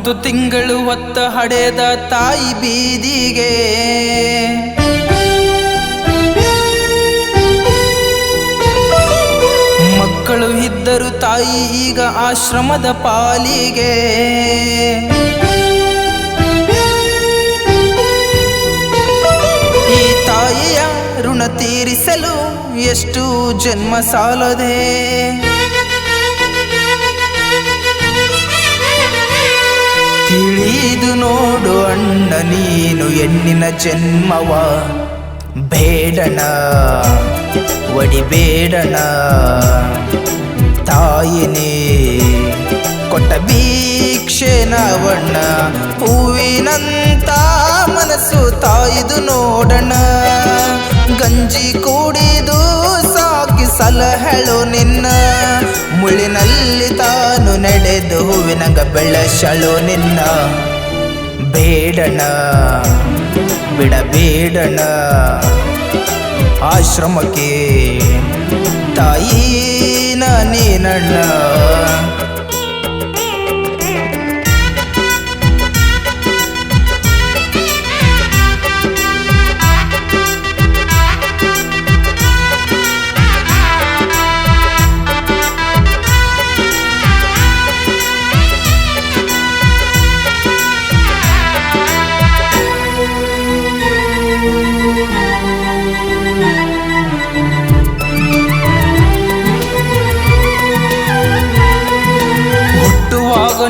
9 ತಿಂಗಳು ಹೊತ್ತ ಹಡೆದ ತಾಯಿ ಬೀದಿಗೆ ಮಕ್ಕಳು ಇದ್ದರು ತಾಯಿ ಈಗ ಆಶ್ರಮದ ಪಾಲಿಗೆ ಈ ತಾಯಿಯ ಋಣ ತೀರಿಸಲು ಎಷ್ಟು ಜನ್ಮ ಸಾಲದೆ ತಿಳಿದು ನೋಡು ಅಣ್ಣ ನೀನು ಹೆಣ್ಣಿನ ಜನ್ಮವ ಬೇಡಣ ಒಡಿಬೇಡಣ ತಾಯಿನೇ ಕೊಟ್ಟ ಭಿಕ್ಷೆ ನಾವಣ್ಣ ಹೂವಿನಂತ ಮನಸ್ಸು ತಾಯಿದು ನೋಡಣ ಗಂಜಿ ಕೂಡಿದು ಸಾಕಿ ಸಲಹೆಳು ನಿನ್ನ ಮುಳ್ಳಿನಲ್ಲಿ ತಾನು ನಡೆದು ಹೂವಿನಂಗ ಬೆಳೆಸಳು ನಿನ್ನ ಬೇಡಣ ಬಿಡಬೇಡಣ ಆಶ್ರಮಕ್ಕೆ ತಾಯಿನ ನೀನಣ್ಣ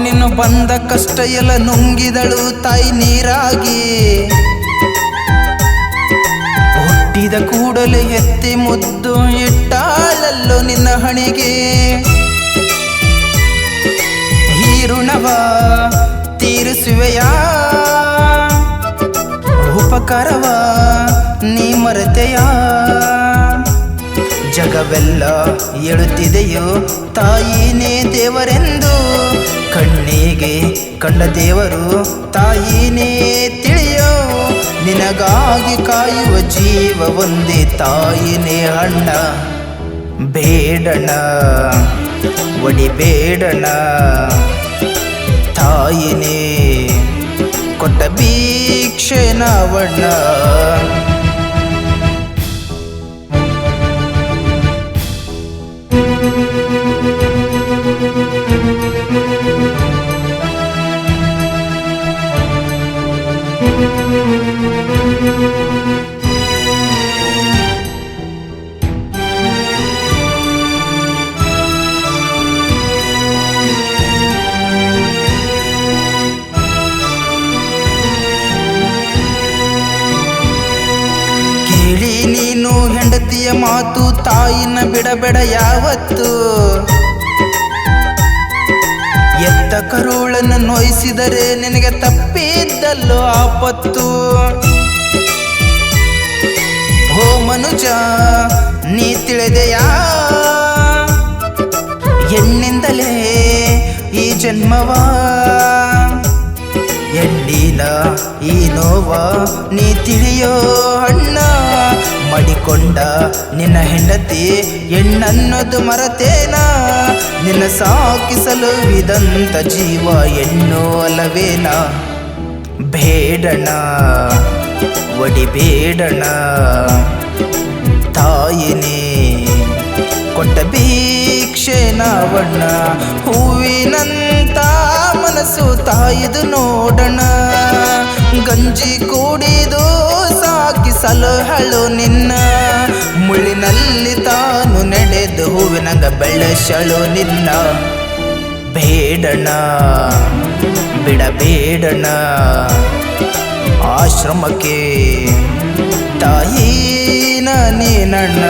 ನಿನ್ನ ಬಂದ ಕಷ್ಟ ಎಲ್ಲ ನುಂಗಿದಳು ತಾಯಿ ನೀರಾಗಿ ಹುಟ್ಟಿದ ಕೂಡಲೇ ಎತ್ತಿ ಮುದ್ದು ಇಟ್ಟಾಳಲ್ಲೋ ನಿನ್ನ ಹಣೆಗೆ ಈ ಋಣವ ತೀರಿಸುವೆಯ ಉಪಕಾರವ ನೀ ಮರೆತೆಯ ಜಗವೆಲ್ಲ ಹೇಳುತ್ತಿದೆಯೋ ತಾಯಿನೇ ದೇವರೆಂದು ಕಣ್ಣಿಗೆ ಕಂಡ ದೇವರು ತಾಯಿನೇ ತಿಳಿಯೋ ನಿನಗಾಗಿ ಕಾಯುವ ಜೀವ ಒಂದೇ ತಾಯಿನೇ ಅಣ್ಣ ಬೇಡಣ ಒಡಿಬೇಡಣ ತಾಯಿನೇ ಕೊಟ್ಟ ಭಿಕ್ಷೆ ನಾವಣ್ಣ ಕೇಳಿ ನೀನು ಹೆಂಡತಿಯ ಮಾತು ತಾಯಿನ ಬಿಡಬೇಡ ಯಾವತ್ತು ಎತ್ತ ಕರುಳನ್ನು ನೋಯಿಸಿದರೆ ನಿನಗೆ ತಪ್ಪಿದ್ದಲ್ಲೋ ಆಪತ್ತು ಓ ಮನುಜ ನೀ ತಿಳಿದೆಯಾ ಹೆಣ್ಣಿಂದಲೇ ಈ ಜನ್ಮವ ಹೆಣ್ಣಿನ ಈ ನೋವ ನೀ ತಿಳಿಯೋ ಅಣ್ಣ ಮಾಡಿಕೊಂಡ ನಿನ್ನ ಹೆಂಡತಿ ಹೆಣ್ಣನ್ನೋದು ಮರತೇನ ನಿನ್ನ ಸಾಕಿಸಲು ಇದಂತ ಜೀವ ಹೆಣ್ಣು ಅಲ್ಲವೇನ ಬೇಡಣ ಒಡಿಬೇಡಣ ತಾಯಿನೇ ಕೊಟ್ಟ ಭಿಕ್ಷೆ ನಾವಣ್ಣ ಹೂವಿನಂತ ಮನಸ್ಸು ತಾಯಿದು ನೋಡಣ ಗಂಜಿ ಕೂಡಿದು ಸಾಕಿ ಸಲಹಳು ನಿನ್ನ ಮುಳ್ಳಿನಲ್ಲಿ ತಾನು ನಡೆದು ಹೂವಿನಂಗ ಬೆಳೆಸಳು ನಿನ್ನ ಬೇಡಣ ಬಿಡಬೇಡಣ ಆಶ್ರಮಕ್ಕೆ ತಾಯಿನ ನೀನಣ್ಣ